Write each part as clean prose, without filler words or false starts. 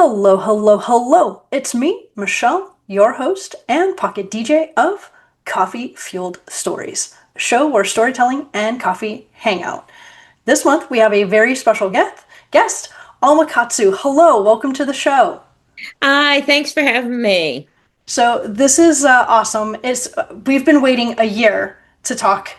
Hello, hello, hello. It's me, Michelle, your host and pocket DJ of Coffee Fueled Stories, a show where storytelling and coffee hang out. This month we have a very special guest, Alma Katsu. Hello, welcome to the show. Hi, thanks for having me. So this is awesome. It's we've been waiting a year to talk.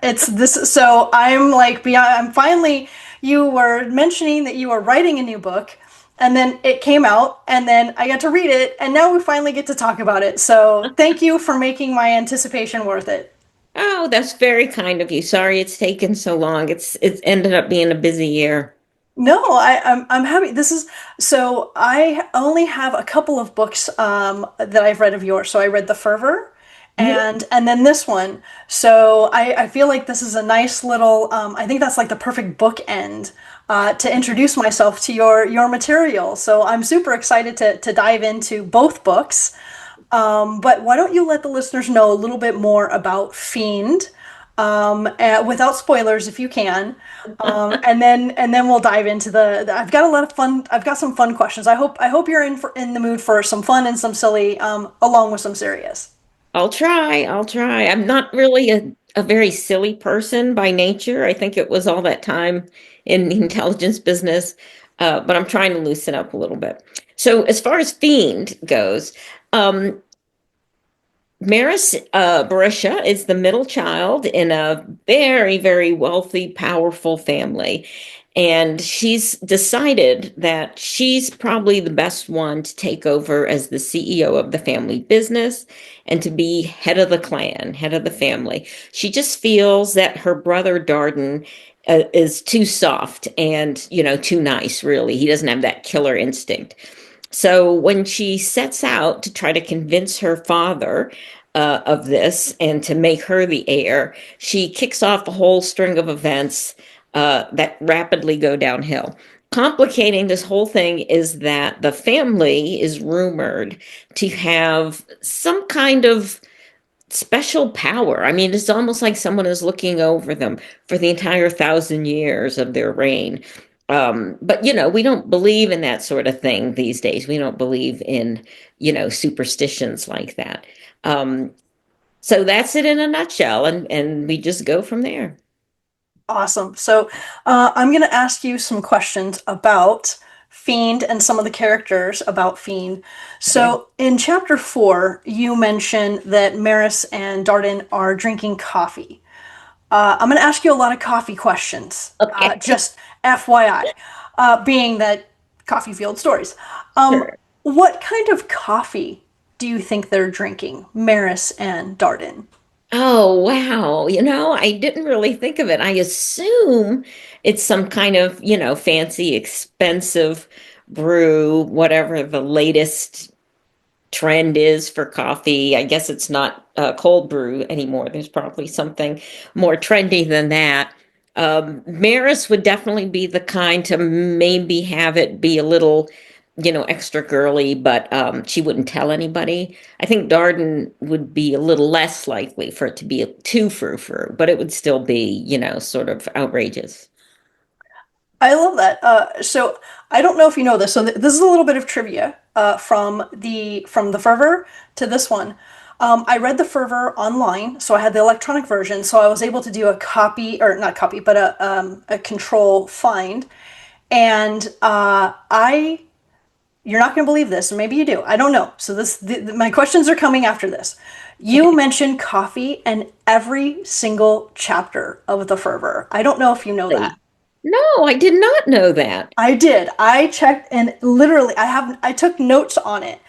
It's this. So I'm like beyond. I'm finally. You were mentioning that you were writing a new book, and then it came out, and then I got to read it, and now we finally get to talk about it. So thank you for making my anticipation worth it. Oh, that's very kind of you. Sorry it's taken so long. It's ended up being a busy year. No, I'm happy. This is so I only have a couple of books that I've read of yours. So I read The Fervor Mhm. and then this one. So I feel like this is a nice little I think that's like the perfect bookend to introduce myself to your material. So I'm super excited to dive into both books. But why don't you let the listeners know a little bit more about Fiend, without spoilers if you can, and then we'll dive into I've got a lot of fun. I've got some fun questions. I hope you're in the mood for some fun and some silly, along with some serious. I'll try. I'll try. I'm not really a very silly person by nature. I think it was all that time in the intelligence business, but I'm trying to loosen up a little bit. So as far as Fiend goes, um, Maris Barisha is the middle child in a very, very wealthy, powerful family. And she's decided that she's probably the best one to take over as the CEO of the family business and to be head of the clan, head of the family. She just feels that her brother Darden is too soft and, too nice, really. He doesn't have that killer instinct. So when she sets out to try to convince her father of this and to make her the heir, she kicks off a whole string of events that rapidly go downhill. Complicating this whole thing is that the family is rumored to have some kind of special power. I mean, it's almost like someone is looking over them for the entire 1,000 years of their reign. But we don't believe in that sort of thing these days. We don't believe in, superstitions like that. Um, so that's it in a nutshell, and we just go from there. Awesome. So I'm going to ask you some questions about Fiend and some of the characters about Fiend. Okay. So in chapter 4, you mention that Maris and Darden are drinking coffee. I'm going to ask you a lot of coffee questions, Okay. just FYI, being that coffee field stories. Um, Sure. what kind of coffee do you think they're drinking, Maris and Darden? Oh, wow. I didn't really think of it. I assume it's some kind of, fancy, expensive brew, whatever the latest trend is for coffee. I guess it's not cold brew anymore. There's probably something more trendy than that. Maris would definitely be the kind to maybe have it be a little, extra girly, but she wouldn't tell anybody. I think Darden would be a little less likely for it to be too frou-frou, but it would still be, sort of outrageous. I love that. So I don't know if you know this. So this is a little bit of trivia from the Fervor to this one. I read the Fervor online, so I had the electronic version, so I was able to do a copy or not copy, but a control find, and I you're not going to believe this, or maybe you do. I don't know. So my questions are coming after this. You mentioned coffee in every single chapter of the Fervor. I don't know if you know that. Really? No, I did not know that. I did. I checked and literally I took notes on it.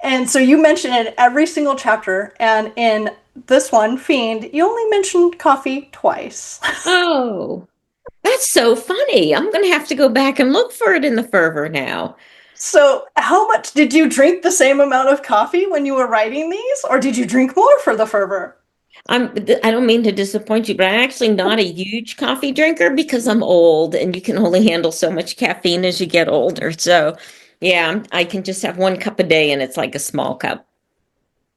And so you mentioned it in every single chapter, and in this one, Fiend, you only mentioned coffee twice. Oh. That's so funny. I'm going to have to go back and look for it in the fervor now. So, how much did you drink the same amount of coffee when you were writing these, or did you drink more for the fervor? I don't mean to disappoint you, but I'm actually not a huge coffee drinker because I'm old and you can only handle so much caffeine as you get older. So, yeah, I can just have one cup a day and it's like a small cup.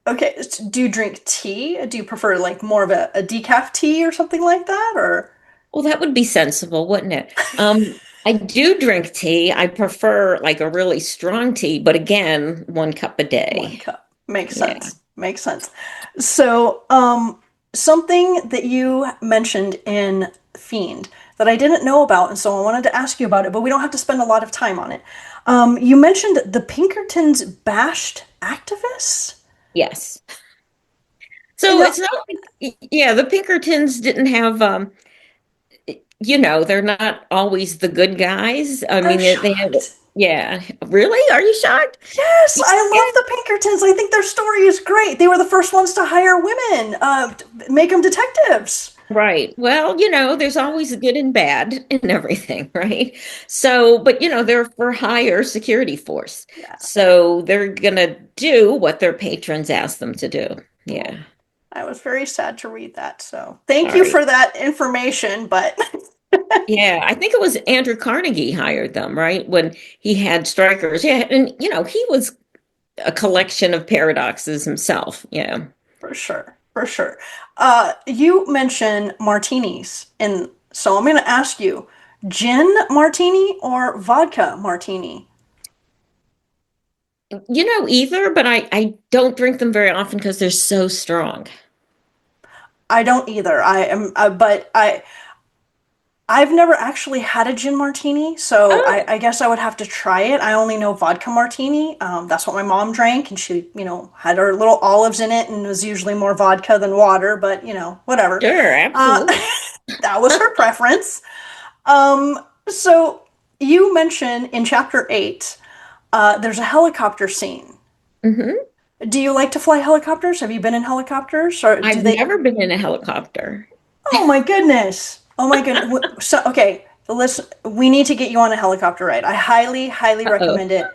Okay, do you drink tea? Do you prefer like more of a decaf tea or something like that, or? Well, that would be sensible, wouldn't it? I do drink tea. I prefer like a really strong tea, but again, 1 cup a One day. cup. Makes Yeah. sense. Makes sense. So, something that you mentioned in Fiend that I didn't know about, and so I wanted to ask you about it, but we don't have to spend a lot of time on it. You mentioned the Pinkertons bashed activists. Yes. So No, it's not like, yeah, the Pinkertons didn't have, they're not always the good guys. I I'm mean, they had, shocked. yeah. Really? Are you shocked? Yes, I Yeah. love the Pinkertons. I think their story is great. They were the first ones to hire women, make them detectives. Right. Well, there's always good and bad in everything, right? So, but they're for hire security force. Yeah. So they're gonna do what their patrons ask them to do. Well, Yeah. I was very sad to read that. So thank you Sorry. for that information. But Yeah, I think it was Andrew Carnegie hired them, right? When he had strikers. Yeah, and he was a collection of paradoxes himself. Yeah. for sure, for sure. You mentioned martinis, and so I'm going to ask you, gin martini or vodka martini? Either, but I don't drink them very often because they're so strong. I don't either. I've never actually had a gin martini, so Oh, I guess I would have to try it. I only know vodka martini. That's what my mom drank, and she, had her little olives in it, and it was usually more vodka than water, but whatever. sure, Uh, absolutely. that was her preference. So you mentioned in chapter 8, there's a helicopter scene. Hmm. Do you like to fly helicopters? Have you been in helicopters, or do I've they? never been in a helicopter. Oh my goodness. Oh my goodness. So, okay, listen, we need to get you on a helicopter ride. I highly, highly Uh-oh. recommend it.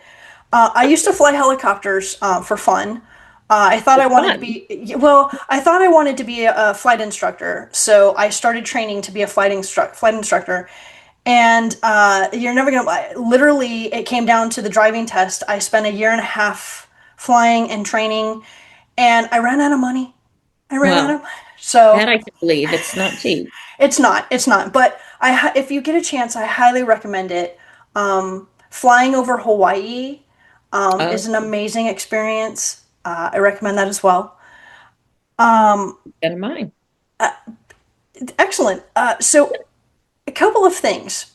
I used to fly helicopters for fun. I thought For I wanted to fun. be, well, I thought I wanted to be a flight instructor. So I started training to be a flight instructor. And you're never gonna, literally, it came down to the driving test. I spent a year and a half flying and training, and I ran out of money. I ran out of, Well, that so. I can believe. It's not cheap. It's not. It's not. But if you get a chance, I highly recommend it. Flying over Hawaii Oh, is an amazing experience. I recommend that as well. never mind. Excellent. So, a couple of things.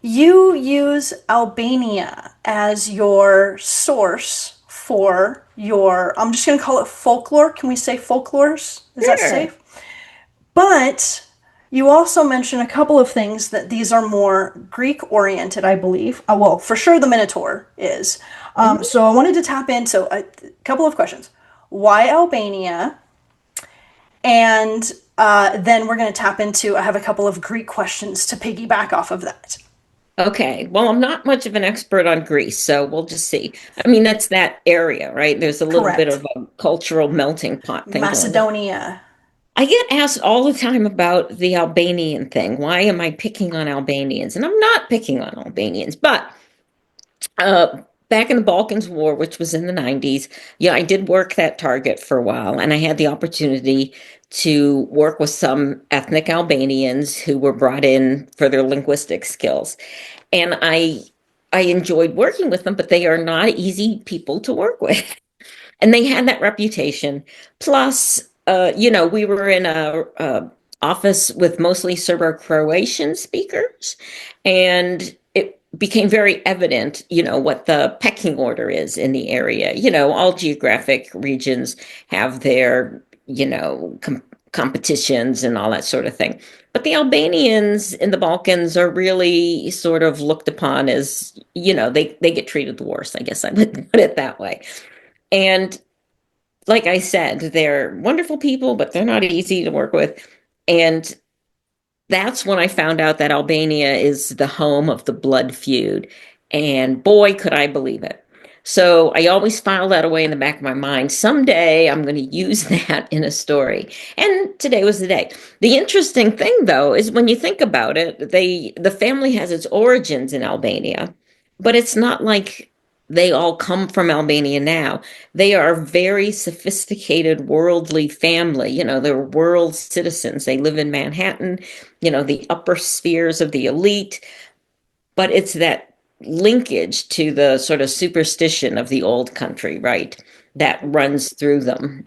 You use Albania as your source for your, I'm just going to call it folklore. Can we say folklores? Is that Sure. safe? But you also mention a couple of things that these are more Greek oriented, I believe. Well, for sure the Minotaur is. Mhm. So I wanted to tap into a couple of questions. Why Albania? And then we're going to tap into, I have a couple of Greek questions to piggyback off of that. Okay. Well, I'm not much of an expert on Greece, so we'll just see. I mean, that's that area, right? There's a little bit Correct. of a cultural melting pot thing going on. Macedonia. I get asked all the time about the Albanian thing. Why am I picking on Albanians? And I'm not picking on Albanians, but back in the Balkans War, which was in the 90s, yeah, I did work that target for a while, and I had the opportunity to work with some ethnic Albanians who were brought in for their linguistic skills. And I enjoyed working with them, but they are not easy people to work with. And they had that reputation. Plus, we were in a office with mostly Serbo-Croatian speakers, and it became very evident, what the pecking order is in the area. All geographic regions have their, competitions and all that sort of thing. But the Albanians in the Balkans are really sort of looked upon as, they get treated the worst, I guess I would put it that way. And like I said, they're wonderful people, but they're not easy to work with. And that's when I found out that Albania is the home of the blood feud. And boy, could I believe it. So I always file that away in the back of my mind. Someday I'm going to use that in a story. And today was the day. The interesting thing, though, is when you think about it, the family has its origins in Albania, but it's not like they all come from Albania now. They are a very sophisticated, worldly family. They're world citizens. They live in Manhattan, the upper spheres of the elite. but it's that linkage to the sort of superstition of the old country, right? That runs through them.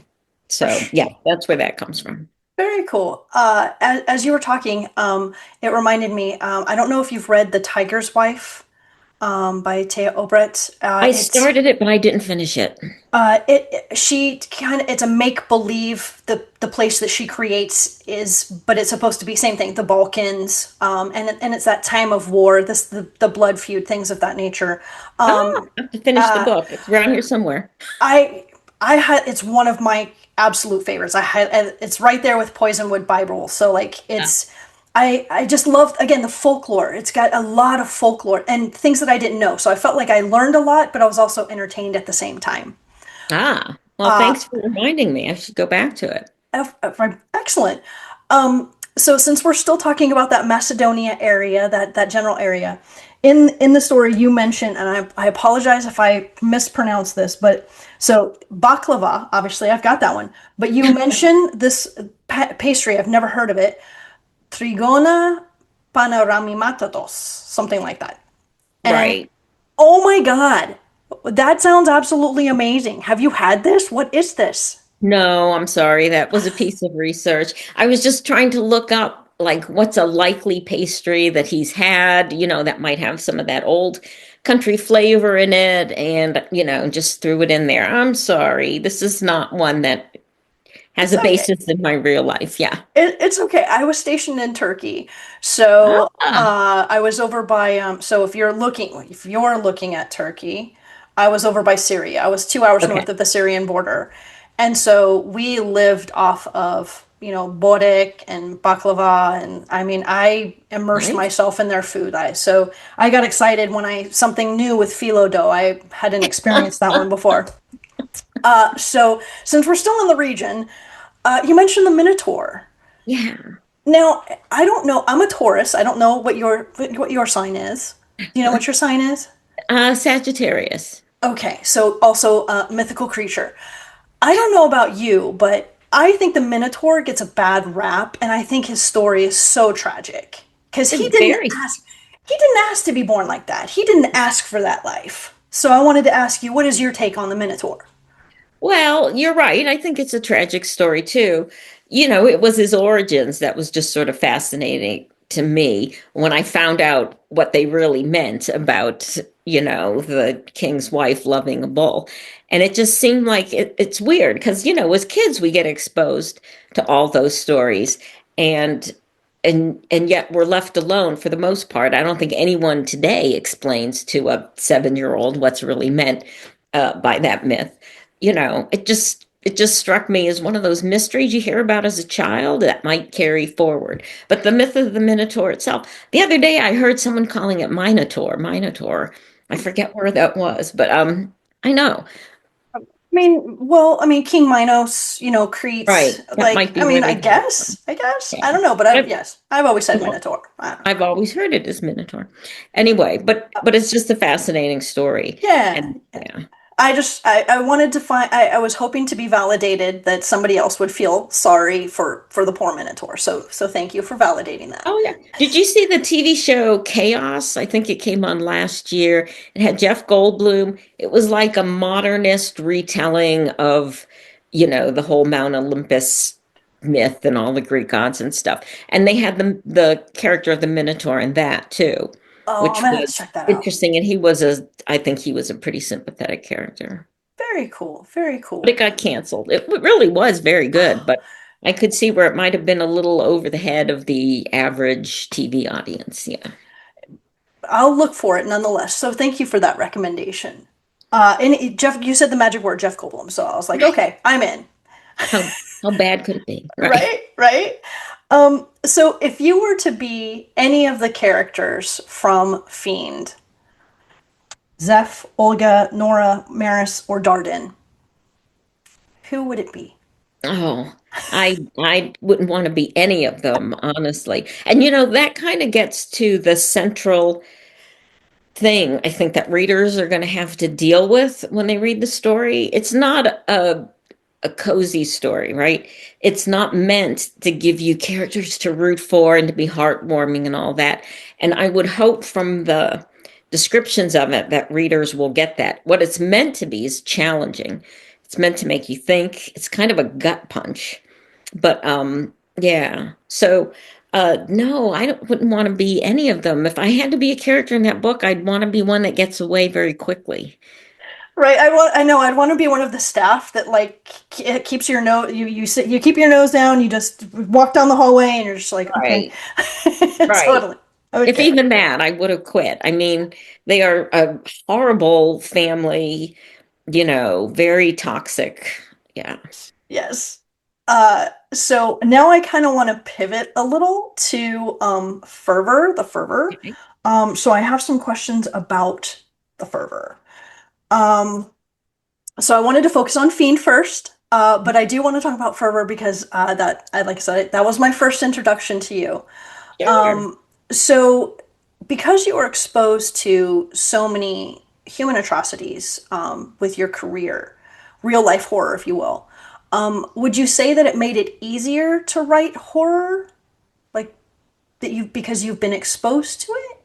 For So, sh- yeah, that's where that comes from. Very cool. As you were talking, it reminded me. I don't know if you've read *The Tiger's Wife* by Taya Obrecht. I started it, but I didn't finish it. She kind of, it's a make believe. The place that she creates is, but it's supposed to be same thing, the Balkans, and it's that time of war, the blood feud, things of that nature. Oh, Um, I have to finish the uh, book. It's around here somewhere. I I had it's one of my absolute favorites. It's right there with Poisonwood Bible. So like Yeah. it's I just loved again the folklore. It's got a lot of folklore and things that I didn't know. So I felt like I learned a lot, but I was also entertained at the same time. Ah, well, Uh, thanks for reminding me. I should go back to it. Excellent. So since we're still talking about that Macedonia area, that general area, in the story you mentioned, and I apologize if I mispronounce this, but so baklava, obviously I've got that one, but you mentioned this pastry, I've never heard of it, trigona panoramimatatos, something like that. And Right. oh my God, that sounds absolutely amazing. Have you had this? What is this? No, I'm sorry. That was a piece of research. I was just trying to look up like what's a likely pastry that he's had, that might have some of that old country flavor in it and, just threw it in there. I'm sorry. This is not one that has It's a okay. basis in my real life. Yeah. It's okay. I was stationed in Turkey, so Ah, I was over by. So if you're looking at Turkey, I was over by Syria. I was 2 hours north okay. of the Syrian border, and so we lived off of borek and baklava, and I mean I immersed Nice. myself in their food. I got excited when I something new with phyllo dough. I hadn't experienced that one before. So since we're still in the region, you mentioned the Minotaur. Yeah. Now, I don't know. I'm a Taurus. I don't know what your sign is. Do you know what your sign is? Sagittarius. Okay, so also a mythical creature. I don't know about you, but I think the Minotaur gets a bad rap, and I think his story is so tragic because A very he didn't ask to be born like that. He didn't ask for that life. So I wanted to ask you, what is your take on the Minotaur? Well, you're right. I think it's a tragic story too. It was his origins that was just sort of fascinating to me when I found out what they really meant about, the king's wife loving a bull. And it just seemed like it's weird because, as kids we get exposed to all those stories and and yet we're left alone for the most part. I don't think anyone today explains to a 7-year old what's really meant by that myth. It just struck me as one of those mysteries you hear about as a child that might carry forward. But the myth of the Minotaur itself, the other day I heard someone calling it Minotaur. I forget where that was, but I know. I mean, King Minos, Crete, Right. That like, might I be mean, where they got it from. I guess, Yeah. I don't know, but But yes, I've always said I've, Minotaur. I don't know. I've always heard it as Minotaur. Anyway, but it's just a fascinating story. Yeah, And yeah. I wanted to find, I was hoping to be validated that somebody else would feel sorry for the poor Minotaur. So thank you for validating that. Oh yeah. Did you see the TV show Chaos? I think it came on last year. It had Jeff Goldblum. It was like a modernist retelling of, the whole Mount Olympus myth and all the Greek gods and stuff. And they had the character of the Minotaur in that too, Oh, I'm which gonna have to was check that out. interesting. And I think he was a pretty sympathetic character. Very cool, very But cool. it got canceled. It really was very good, but I could see where it might have been a little over the head of the average TV audience. Yeah. I'll look for it nonetheless. So thank you for that recommendation. Jeff, you said the magic word, Jeff Goldblum. So I was like, Right. okay, I'm in. How bad could it be? Right. Right, right. So if you were to be any of the characters from Fiend, Zeph, Olga, Nora, Maris, or Darden, who would it be? Oh, I wouldn't want to be any of them, honestly. And that kind of gets to the central thing I think that readers are going to have to deal with when they read the story. It's not a a cozy story, right? It's not meant to give you characters to root for and to be heartwarming and all that. And I would hope from the descriptions of it that readers will get that. What it's meant to be is challenging. It's meant to make you think. It's kind of a gut punch. But yeah. So no, wouldn't want to be any of them. If I had to be a character in that book, I'd want to be one that gets away very quickly. Right. I know I'd want to be one of the staff that like it keeps your nose you sit you keep your nose down, you just walk down the hallway and you're just like, okay. Right. Right. Totally. I would If care. even that, I would have quit. I mean, they are a horrible family, very toxic. Yeah. Yes. So now I kind of want to pivot a little to fervor, the fervor. Okay. So I have some questions about the fervor. Um, so I wanted to focus on Fiend first, but I do want to talk about fervor because like I said, that was my first introduction to you. Sure. Um, so because you were exposed to so many human atrocities with your career, real life horror, if you will, would you say that it made it easier to write horror, like that you because you've been exposed to it?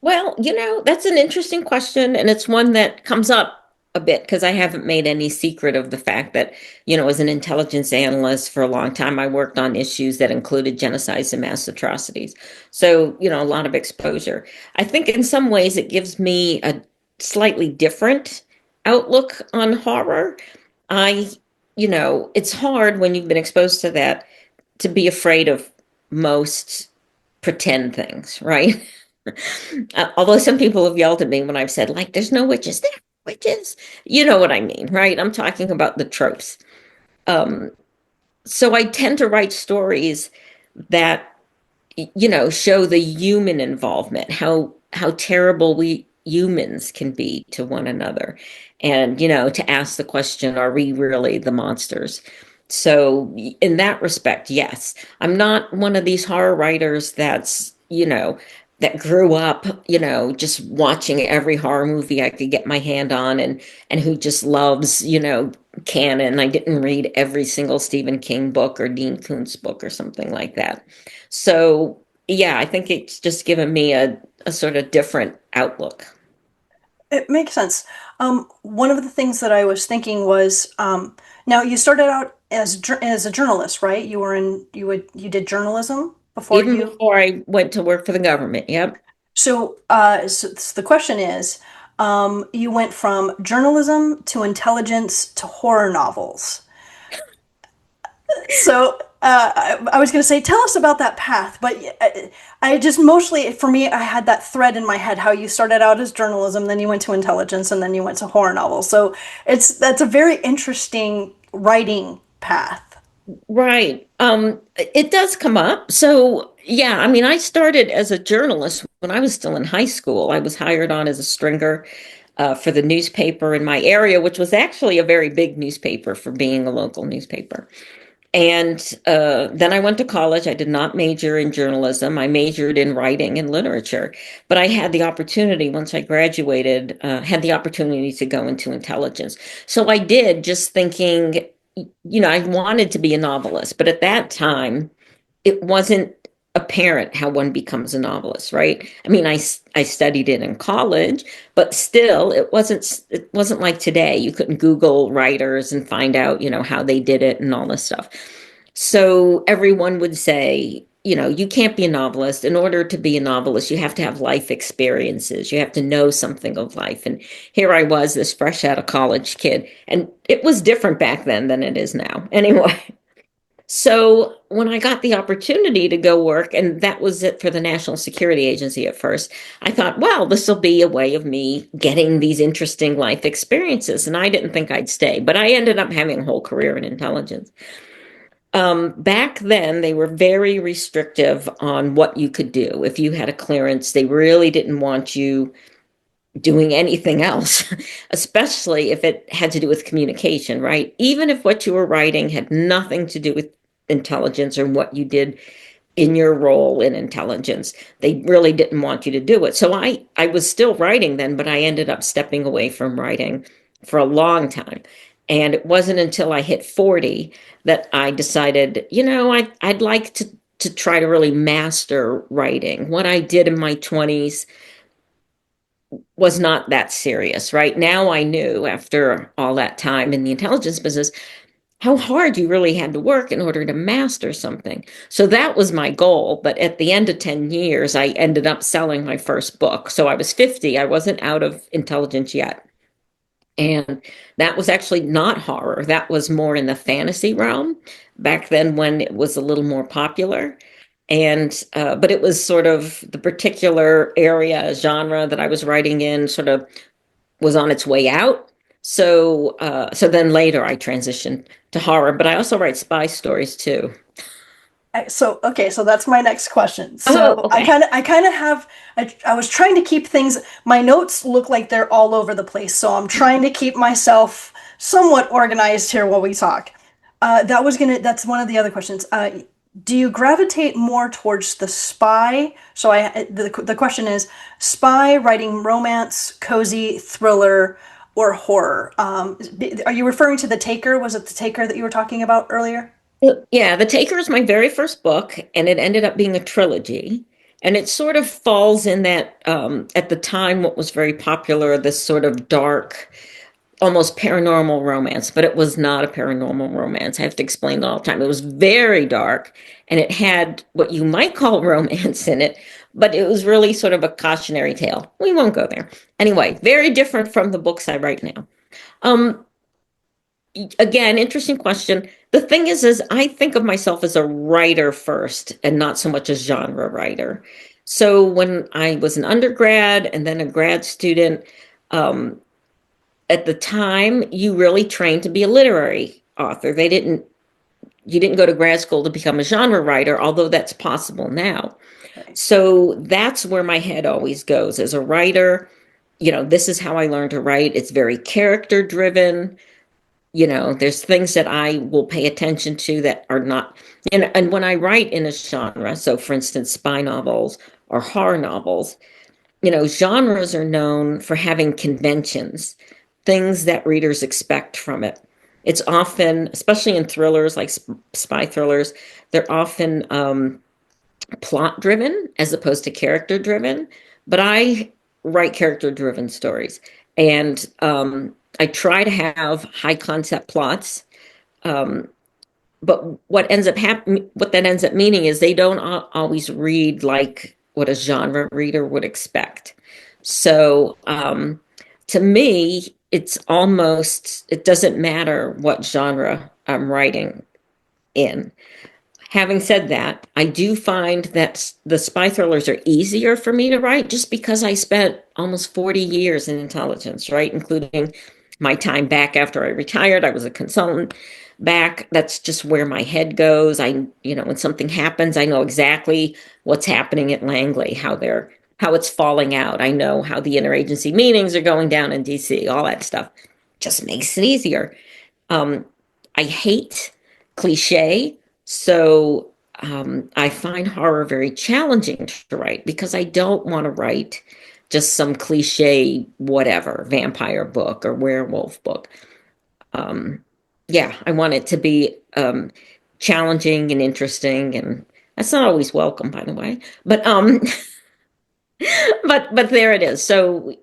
Well, that's an interesting question, and it's one that comes up a bit because I haven't made any secret of the fact that, as an intelligence analyst for a long time, I worked on issues that included genocides and mass atrocities. So, a lot of exposure. I think in some ways it gives me a slightly different outlook on horror. I, it's hard when you've been exposed to that to be afraid of most pretend things, right? Although some people have yelled at me when I've said, like, there's no witches there, witches. You know what I mean, right? I'm talking about the tropes. Um, so I tend to write stories that, show the human involvement, how terrible we humans can be to one another. And, to ask the question, are we really the monsters? So in that respect, yes. I'm not one of these horror writers that grew up, just watching every horror movie I could get my hand on and who just loves, canon. I didn't read every single Stephen King book or Dean Koontz book or something like that. So yeah, I think it's just given me a sort of different outlook. It makes sense. One of the things that I was thinking was, now you started out as a journalist, right? You did journalism before Even you. before I went to work for the government. Yep. So the question is, you went from journalism to intelligence to horror novels. So I was going to say, tell us about that path, but I just mostly, for me, I had that thread in my head how you started out as journalism, then you went to intelligence, and then you went to horror novels. So that's a very interesting writing path. Right. It does come up. So, yeah, I mean, I started as a journalist when I was still in high school. I was hired on as a stringer for the newspaper in my area, which was actually a very big newspaper for being a local newspaper. And then I went to college. I did not major in journalism. I majored in writing and literature. But I had the opportunity, once I graduated, had the opportunity to go into intelligence. So I did, just thinking, I wanted to be a novelist. But at that time, it wasn't apparent how one becomes a novelist, right? I mean, I studied it in college, but still it wasn't like today. You couldn't Google writers and find out, how they did it and all this stuff. So everyone would say, you can't be a novelist. In order to be a novelist, you have to have life experiences. You have to know something of life. And here I was, this fresh out of college kid, and it was different back then than it is now. Anyway, so when I got the opportunity to go work, and that was it for the National Security Agency at first, I thought, well, this will be a way of me getting these interesting life experiences. And I didn't think I'd stay, but I ended up having a whole career in intelligence. Back then, they were very restrictive on what you could do. If you had a clearance, they really didn't want you doing anything else, especially if it had to do with communication, right? Even if what you were writing had nothing to do with intelligence or what you did in your role in intelligence, they really didn't want you to do it. So I was still writing then, but I ended up stepping away from writing for a long time. And it wasn't until I hit 40 that I decided, I'd like to try to really master writing. What I did in my 20s was not that serious, right? Now I knew after all that time in the intelligence business how hard you really had to work in order to master something. So that was my goal. But at the end of 10 years, I ended up selling my first book. So I was 50. I wasn't out of intelligence yet. And that was actually not horror. That was more in the fantasy realm back then when it was a little more popular. And, but it was sort of the particular area, genre that I was writing in, sort of was on its way out. So then later I transitioned to horror, but I also write spy stories too. So okay, so that's my next question. Oh, So okay. I kind of have I was trying to keep things. My notes look like they're all over the place, so I'm trying to keep myself somewhat organized here while we talk. That's one of the other questions. Do you gravitate more towards the spy? So the question is spy, writing romance, cozy, thriller, or horror. Are you referring to The Taker? Was it The Taker that you were talking about earlier? Yeah, The Taker is my very first book, and it ended up being a trilogy. And it sort of falls in that, at the time, what was very popular, this sort of dark, almost paranormal romance, but it was not a paranormal romance. I have to explain all the time. It was very dark, and it had what you might call romance in it, but it was really sort of a cautionary tale. We won't go there. Anyway, very different from the books I write now. Um, Again, interesting question. The thing is I think of myself as a writer first and not so much a genre writer. So when I was an undergrad and then a grad student, um, at the time, you really trained to be a literary author. You didn't go to grad school to become a genre writer, although that's possible now. Right. So that's where my head always goes. As a writer, this is how I learned to write. It's very character driven. There's things that I will pay attention to that are not, and when I write in a genre, so for instance, spy novels or horror novels, genres are known for having conventions, things that readers expect from it. It's often, especially in thrillers like spy thrillers, they're often plot driven as opposed to character driven. But I write character driven stories, and I try to have high concept plots. Um, but what that ends up meaning is they don't always read like what a genre reader would expect. So to me, it doesn't matter what genre I'm writing in. Having said that, I do find that the spy thrillers are easier for me to write just because I spent almost 40 years in intelligence, right? Including my time back after I retired. I was a consultant back. That's just where my head goes. When something happens, I know exactly what's happening at Langley, how it's falling out. I know how the interagency meetings are going down in DC, all that stuff. Just makes it easier. Um, I hate cliche, so I find horror very challenging to write because I don't want to write just some cliche, whatever, vampire book or werewolf book. Um, yeah, I want it to be challenging and interesting, and that's not always welcome, by the way. But but there it is. So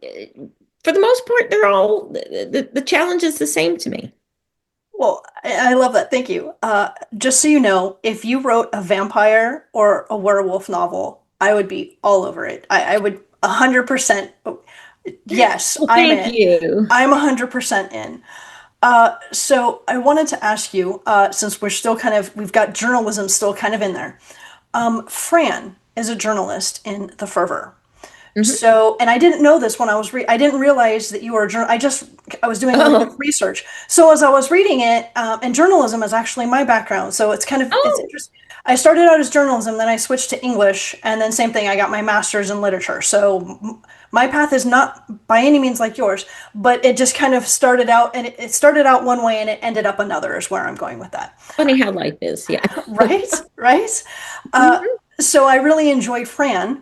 for the most part, they're all the challenge is the same to me. Well, I love that. Thank you. Just so you know, if you wrote a vampire or a werewolf novel, I would be all over it. I would 100%. Yes, Well, I'm thank in. you. I'm 100% in. So I wanted to ask you, since we've got journalism still kind of in there. Fran is a journalist in The Fervor. Mhm. So, and I didn't know this when I didn't realize that you were a journal. I was doing a little bit of Oh, research. So as I was reading it, and journalism is actually my background. So it's oh, interesting. I started out as journalism, then I switched to English, and then same thing. I got my master's in literature. So my path is not by any means like yours, but it just kind of started out, and it started out one way, and it ended up another. Is where I'm going with that. funny how life is. Yeah. Right, right. Uh, Mhm. so I really enjoyed Fran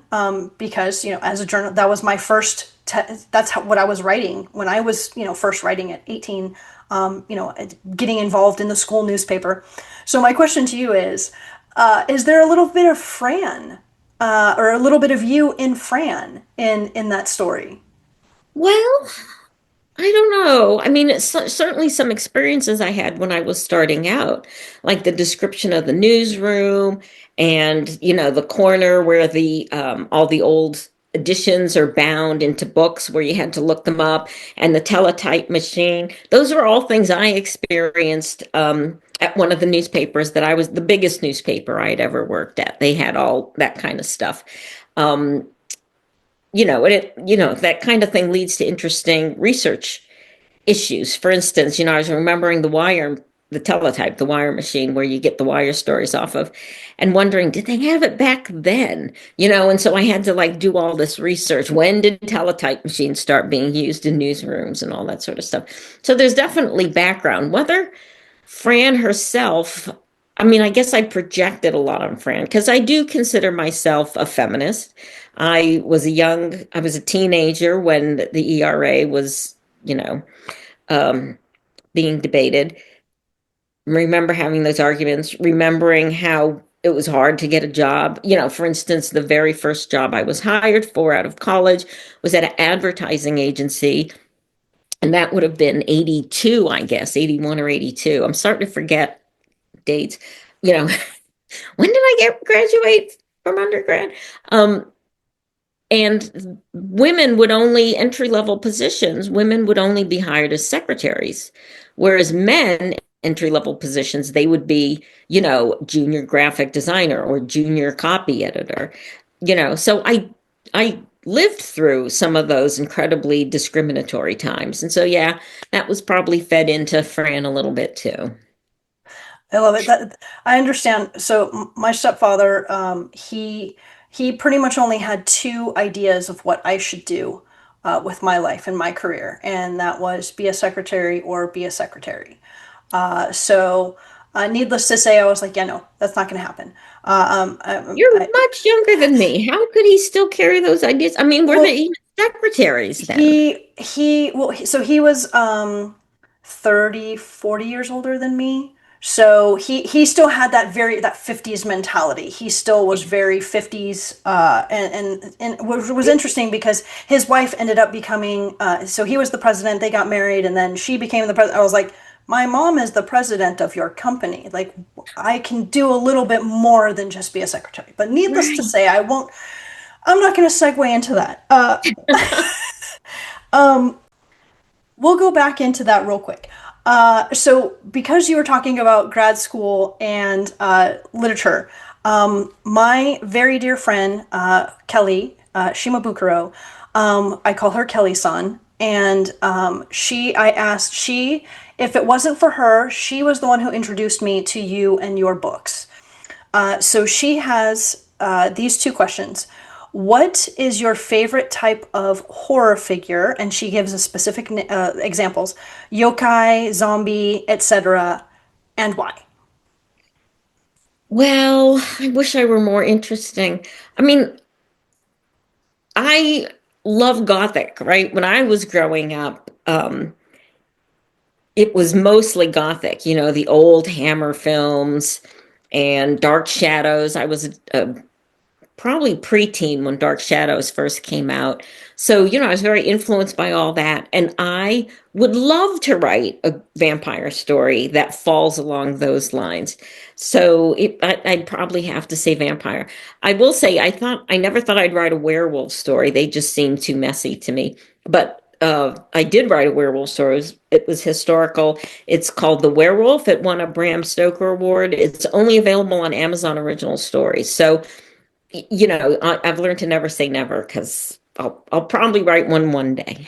because as a journal that was my first that's what I was writing when I was, first writing at 18, getting involved in the school newspaper. So my question to you is there a little bit of Fran, or a little bit of you in Fran in that story? Well, I don't know. I mean, it's certainly some experiences I had when I was starting out, like the description of the newsroom and, the corner where the all the old editions are bound into books where you had to look them up, and the teletype machine. Those are all things I experienced at one of the newspapers that I was the biggest newspaper I had ever worked at. They had all that kind of stuff. Um, that kind of thing leads to interesting research issues. For instance, I was remembering the teletype, the wire machine where you get the wire stories off of, and wondering, did they have it back then? And so I had to like do all this research. When did teletype machines start being used in newsrooms and all that sort of stuff? So there's definitely background. Whether Fran herself, I mean, I guess I projected a lot on Fran because I do consider myself a feminist. I was a teenager when the ERA was, you know, um, being debated. Remember having those arguments, remembering how it was hard to get a job. For instance, the very first job I was hired for out of college was at an advertising agency. And that would have been 82, I guess, 81 or 82. I'm starting to forget dates. You know, when did I graduate from undergrad? Um, and women would only entry level positions, women would only be hired as secretaries, whereas men entry level positions, they would be, junior graphic designer or junior copy editor. So I lived through some of those incredibly discriminatory times. And so yeah, that was probably fed into Fran a little bit too. I love it. That I understand. So my stepfather, he pretty much only had two ideas of what I should do with my life and my career, and that was be a secretary or be a secretary. Needless to say, I was like, yeah, no, that's not going to happen. You're much younger than me. How could he still carry those ideas? I mean, were they Well, even secretaries then? so he was 30, 40 years older than me. So he still had that 50s mentality. He still was very 50s, and was interesting because his wife ended up becoming, so he was the president, they got married, and then she became the president. I was like, my mom is the president of your company. Like, I can do a little bit more than just be a secretary. But needless to Right. say, I'm not going to segue into that. Um, we'll go back into that real quick. So, because you were talking about grad school and literature, my very dear friend Kelly Shimabukuro, I call her Kelly-san, and I asked if it wasn't for her, she was the one who introduced me to you and your books. So she has these two questions. What is your favorite type of horror figure? And she gives a specific examples: yokai, zombie, etc., and why? Well, I wish I were more interesting. I mean, I love Gothic, right? When I was growing up, it was mostly Gothic, the old Hammer films and Dark Shadows. I was probably preteen when Dark Shadows first came out. So, I was very influenced by all that. And I would love to write a vampire story that falls along those lines. So I'd probably have to say vampire. I will say, I never thought I'd write a werewolf story. They just seemed too messy to me. But I did write a werewolf story. It was historical. It's called The Werewolf. It won a Bram Stoker Award. It's only available on Amazon Original Stories. So I've learned to never say never because I'll probably write one day.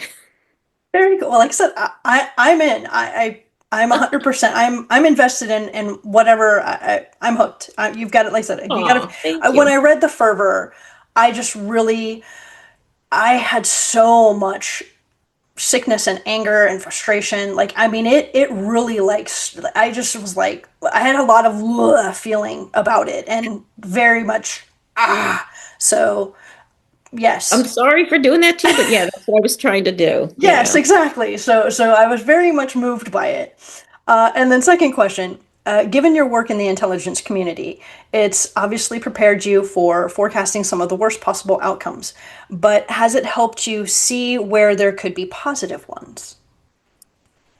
Very cool. Well, like I said, I'm in. I'm 100%. I'm invested in whatever. I'm hooked. You've got it. Like I said, you got to. Oh, thank When I you. read The Fervor, I just really I had so much sickness and anger and frustration. Like, I mean, it really like I just was like I had a lot of feeling about it and very much. So I'm Yes. sorry for doing that to you, but yeah, that's what I was trying to do. Yes, Yeah. exactly. So I was very much moved by it. And then second question, given your work in the intelligence community, it's obviously prepared you for forecasting some of the worst possible outcomes, but has it helped you see where there could be positive ones?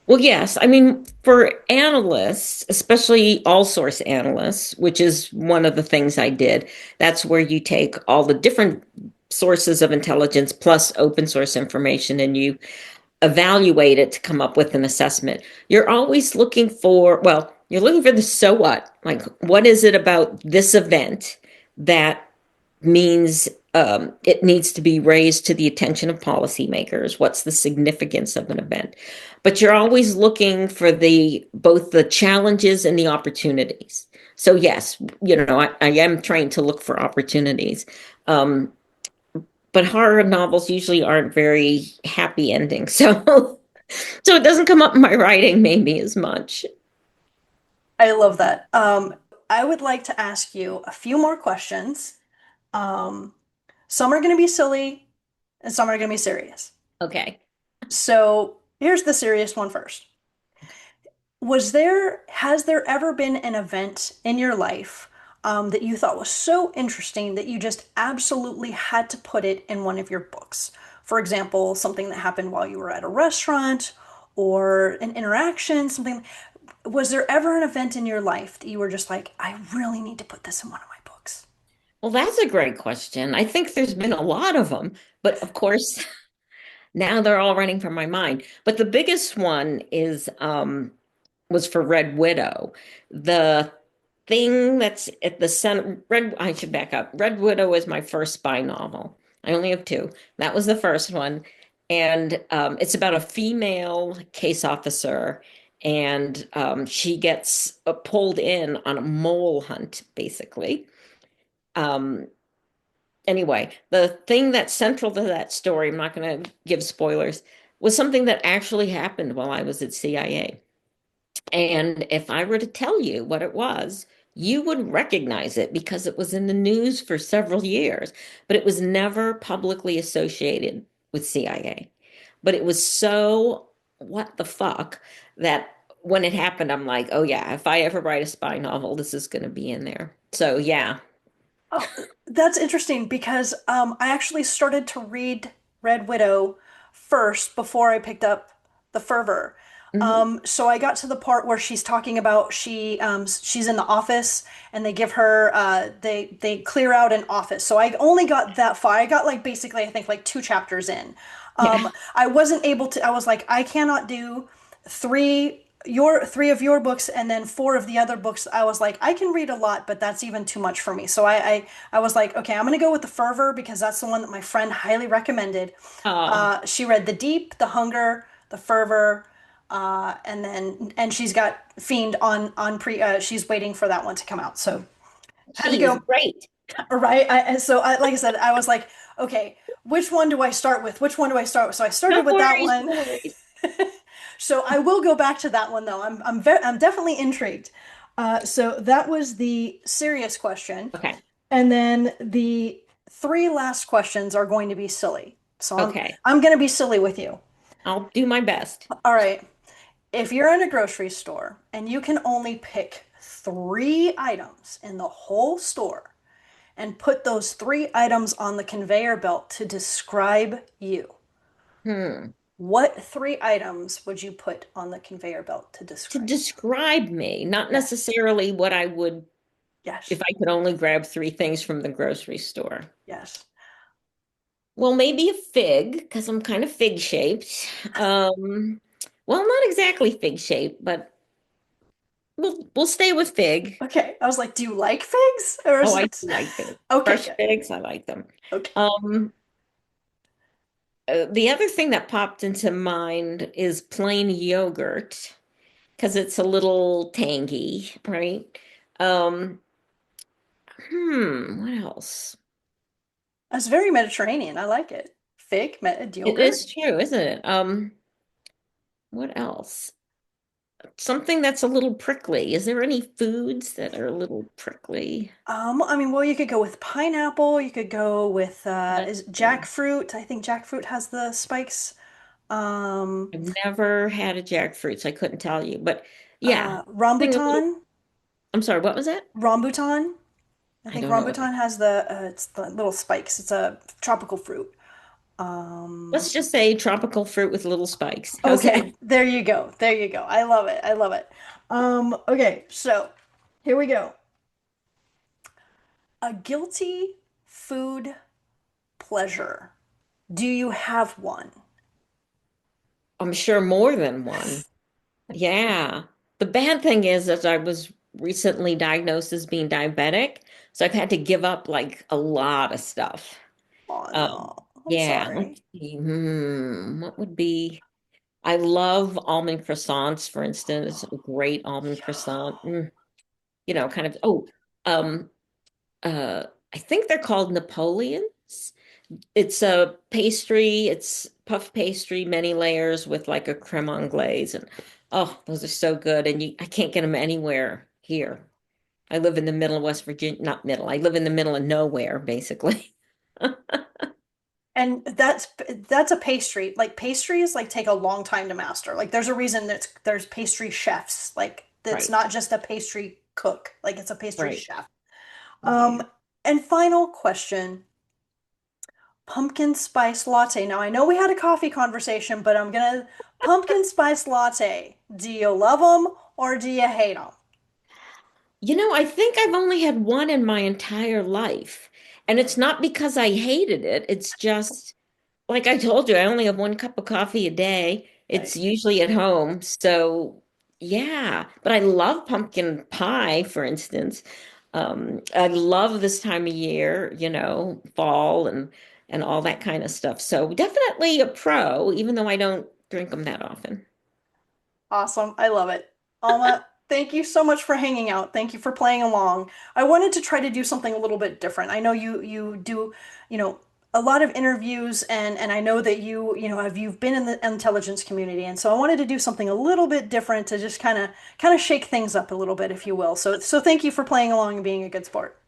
Well, yes. I mean, for analysts, especially all source analysts, which is one of the things I did, that's where you take all the different sources of intelligence plus open source information and you evaluate it to come up with an assessment. You're always looking for, well, you're looking for the so what? Like, what is it about this event that means it needs to be raised to the attention of policymakers? What's the significance of an event? But you're always looking for the both the challenges and the opportunities. So yes, I am trained to look for opportunities. Um, but horror novels usually aren't very happy endings. So so it doesn't come up in my writing maybe as much. I love that. I would like to ask you a few more questions. Um, some are going to be silly and some are going to be serious. Okay. So here's the serious one first. Has there ever been an event in your life that you thought was so interesting that you just absolutely had to put it in one of your books? For example, something that happened while you were at a restaurant or an interaction, something. Was there ever an event in your life that you were just like, I really need to put this in one of my books? Well, that's a great question. I think there's been a lot of them, but of course, now they're all running from my mind. But the biggest one is was for Red Widow. The thing that's at the center, I should back up. Red Widow is my first spy novel. I only have two. That was the first one. And it's about a female case officer, and she gets pulled in on a mole hunt, basically. Um, anyway, the thing that's central to that story, I'm not going to give spoilers, was something that actually happened while I was at CIA. And if I were to tell you what it was, you would recognize it because it was in the news for several years, but it was never publicly associated with CIA. But it was so what the fuck that when it happened, I'm like, oh yeah, if I ever write a spy novel, this is going to be in there. So yeah. Oh, that's interesting because I actually started to read Red Widow first before I picked up The Fervor. Mhm. So I got to the part where she's talking about she's in the office and they give her they clear out an office. So I only got that far. I got like basically I think like two chapters in. Yeah. I wasn't able to. I was like I cannot do three of your books and then four of the other books. I was like I can read a lot, but that's even too much for me. So I was like okay, I'm gonna go with The Fervor because that's the one that my friend highly recommended. Oh, She read The Deep, The Hunger, The Fervor, and she's got Fiend on pre. She's waiting for that one to come out. So had to she is go great. right. Like I said, I was like, okay, which one do I start with? Which one do I start with? So I No started with that worries, one. no worries. So I will go back to that one though. I'm definitely intrigued. So that was the serious question, Okay. and then the three last questions are going to be silly. So Okay. I'm going to be silly with you. I'll do my best. All right. If you're in a grocery store and you can only pick three items in the whole store and put those three items on the conveyor belt to describe you, Hmm. what three items would you put on the conveyor belt to To describe you? describe me, not Yes. necessarily what I would if Yes. I could only grab three things from the grocery store. Yes. Well, maybe a fig, because I'm kind of fig shaped. Well, not exactly fig shaped, but we'll stay with fig. Okay. I was like, do you like figs? Or Oh, is I do it like figs. okay, Fresh good. figs, I like them. Okay. Um, the other thing that popped into mind is plain yogurt, because it's a little tangy, right? Um, what else? That's very Mediterranean. I like it. Fig, It yogurt. is true, isn't it? What else? something that's a little prickly. Is there any foods that are a little prickly? I mean, well, you could go with pineapple. You could go with That's is good. jackfruit. I think jackfruit has the spikes. Um, I've never had a jackfruit, so I couldn't tell you. But yeah, something a little. rambutan. I'm sorry, what was that? Rambutan. I I think don't know what that. rambutan has it's the little spikes. It's a tropical fruit. Um, Let's just say tropical fruit with little spikes. How's that? okay, there you go. There you go. I love it. I love it. Okay, so here we go. A guilty food pleasure. Do you have one? I'm sure more than one. Yeah. The bad thing is that I was recently diagnosed as being diabetic, so I've had to give up like a lot of stuff. Oh Um, no, I'm yeah, sorry. let's see. What would be? I love almond croissants, for instance, a great almond croissant. Kind of, um, I think they're called Napoleons. It's a pastry, it's puff pastry, many layers with like a creme anglaise. And oh, those are so good. And I can't get them anywhere here. I live in the middle of West Virginia, not middle, I live in the middle of nowhere, basically. And that's a pastry. Like pastries like take a long time to master. Like there's a reason that there's pastry chefs. Like it's Right, not just a pastry cook. Like it's a pastry right. chef. Yeah. And final question, pumpkin spice latte. Now I know we had a coffee conversation, but I'm gonna pumpkin spice latte. Do you love them or do you hate them? I think I've only had one in my entire life. And it's not because I hated it. It's just, like I told you, I only have one cup of coffee a day. It's Right. usually at home. So, yeah. But I love pumpkin pie, for instance. I love this time of year, fall and all that kind of stuff. So, definitely a pro, even though I don't drink them that often. Awesome. I love it. Alma, thank you so much for hanging out. Thank you for playing along. I wanted to try to do something a little bit different. I know you do, you know, a lot of interviews and I know that you've been in the intelligence community and so I wanted to do something a little bit different to just kind of shake things up a little bit, if you will. So thank you for playing along and being a good sport.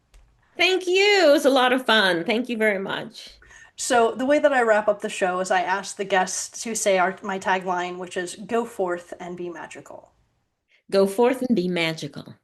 Thank you. It was a lot of fun. Thank you very much. So the way that I wrap up the show is I ask the guests to say my tagline, which is go forth and be magical. Go forth and be magical.